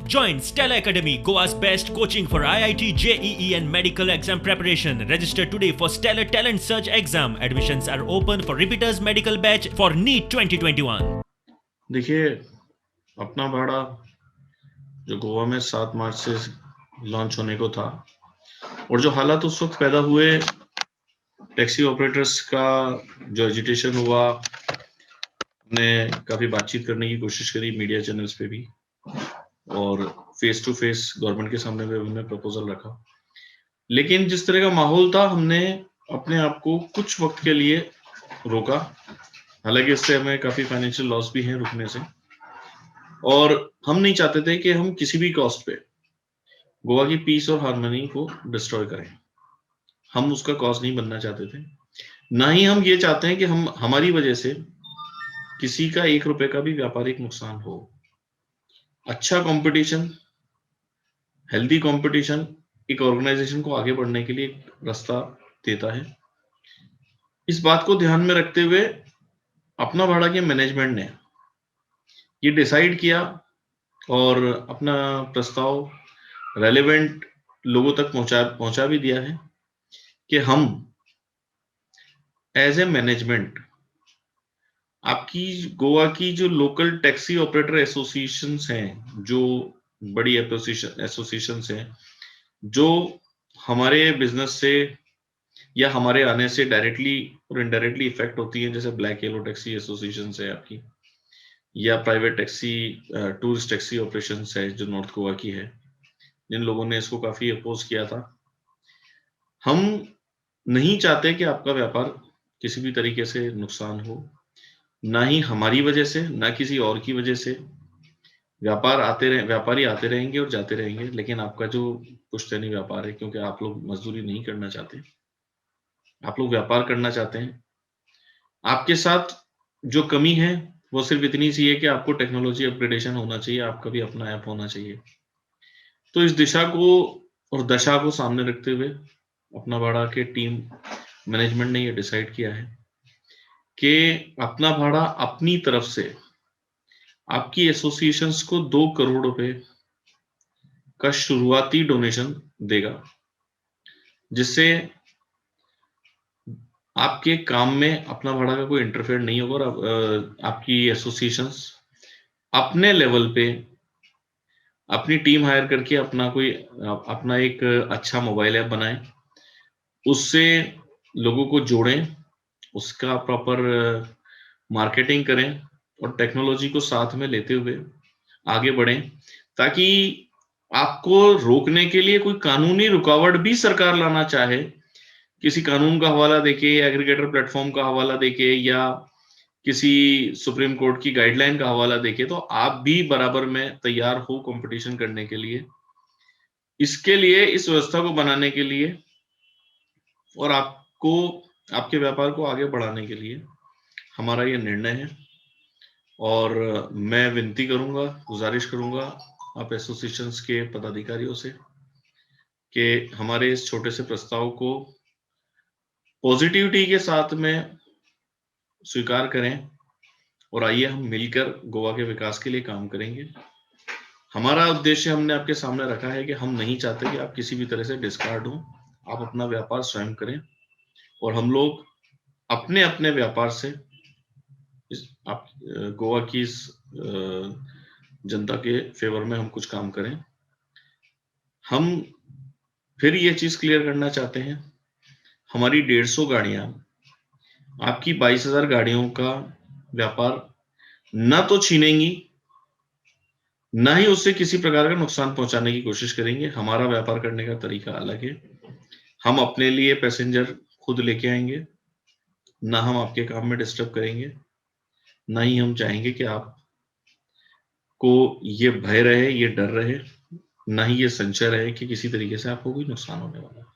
Join Stella Academy, Goa's best coaching for IIT, JEE and medical exam preparation. Register today for Stellar Talent Search exam. Admissions are open for repeaters medical batch for NEET 2021. देखिए, अपना भाड़ा जो गोवा में 7 मार्च से launch होने को था और जो हालात उस वक्त पैदा हुए, टैक्सी ऑपरेटर्स का जो एजिटेशन हुआ, हमने काफी बातचीत करने की कोशिश करी मीडिया चैनल्स पे भी और फेस टू फेस गवर्नमेंट के सामने भी हमने प्रपोजल रखा। लेकिन जिस तरह का माहौल था, हमने अपने आप को कुछ वक्त के लिए रोका। हालांकि इससे हमें काफी फाइनेंशियल लॉस भी है रुकने से, और हम नहीं चाहते थे कि हम किसी भी कॉस्ट पे गोवा की पीस और हार्मनी को डिस्ट्रॉय करें। हम उसका कॉज नहीं बनना चाहते थे। ना ही हम ये चाहते हैं कि हम हमारी वजह से किसी का 1 रुपए का भी व्यापारिक नुकसान हो। अच्छा कंपटीशन, हेल्दी कंपटीशन एक ऑर्गेनाइजेशन को आगे बढ़ने के लिए एक रास्ता देता है। इस बात को ध्यान में रखते हुए अपना भाड़ा के मैनेजमेंट ने ये डिसाइड किया और अपना प्रस्ताव रेलेवेंट लोगों तक पहुंचा भी दिया है कि हम एज ए मैनेजमेंट आपकी गोवा की जो लोकल टैक्सी ऑपरेटर एसोसिएशंस हैं, जो बड़ी एसोसिएशंस हैं, जो हमारे बिजनेस से या हमारे आने से डायरेक्टली और इनडायरेक्टली इफेक्ट होती है, जैसे ब्लैक येलो टैक्सी एसोसिएशन है आपकी, या private taxi tourist taxi operation है जो नॉर्थ गोवा की है, जिन लोगों ने इसको काफी अपोज किया था। हम नहीं चाहते कि आपका व्यापार किसी भी तरीके से नुकसान हो, ना ही हमारी वजह से, ना किसी और की वजह से। व्यापारी आते रहेंगे और जाते रहेंगे, लेकिन आपका जो पुश्तैनी व्यापार है, क्योंकि आप लोग मजदूरी नहीं करना चाहते, आप लोग व्यापार करना चाहते हैं। आपके साथ जो कमी है वो सिर्फ इतनी सी है कि आपको टेक्नोलॉजी अपग्रेडेशन होना चाहिए, आपका भी अपना ऐप होना चाहिए। तो इस दिशा को और दशा को सामने रखते हुए अपना भाड़ा के टीम मैनेजमेंट ने ये डिसाइड किया है कि अपना भाड़ा अपनी तरफ से आपकी एसोसिएशंस को 2 करोड़ रुपए का शुरुआती डोनेशन देगा, जिससे आपके काम में अपना भाड़ा का कोई इंटरफेयर नहीं होगा और आपकी एसोसिएशंस अपने लेवल पे अपनी टीम हायर करके अपना एक अच्छा मोबाइल ऐप बनाएं, उससे लोगों को जोड़ें, उसका प्रॉपर मार्केटिंग करें और टेक्नोलॉजी को साथ में लेते हुए आगे बढ़ें, ताकि आपको रोकने के लिए कोई कानूनी रुकावट भी सरकार लाना चाहे, किसी कानून का हवाला देके, एग्रीगेटर प्लेटफॉर्म का हवाला देके, या किसी सुप्रीम कोर्ट की गाइडलाइन का हवाला देके, तो आप भी बराबर में तैयार हो कंपटीशन करने के लिए। इसके लिए, इस व्यवस्था को बनाने के लिए और आपको आपके व्यापार को आगे बढ़ाने के लिए हमारा ये निर्णय है। और मैं विनती करूंगा, गुजारिश करूंगा आप एसोसिएशंस के पदाधिकारियों से कि हमारे इस छोटे से प्रस्ताव को पॉजिटिविटी के साथ में स्वीकार करें और आइए हम मिलकर गोवा के विकास के लिए काम करेंगे। हमारा उद्देश्य हमने आपके सामने रखा है कि हम नहीं चाहते कि आप किसी भी तरह से डिस्कार्ड हो, आप अपना व्यापार स्वयं करें और हम लोग अपने अपने व्यापार से आप गोवा की इस जनता के फेवर में हम कुछ काम करें। हम फिर ये चीज क्लियर करना चाहते हैं, हमारी 150 गाड़ियां आपकी 22,000 गाड़ियों का व्यापार ना तो छीनेंगी, ना ही उससे किसी प्रकार का नुकसान पहुंचाने की कोशिश करेंगे। हमारा व्यापार करने का तरीका अलग है। हम अपने लिए पैसेंजर खुद लेके आएंगे, ना हम आपके काम में डिस्टर्ब करेंगे, ना ही हम चाहेंगे कि आप को ये भय रहे, ये डर रहे, ना ही ये संशय रहे कि किसी तरीके से आपको कोई नुकसान होने वाला है।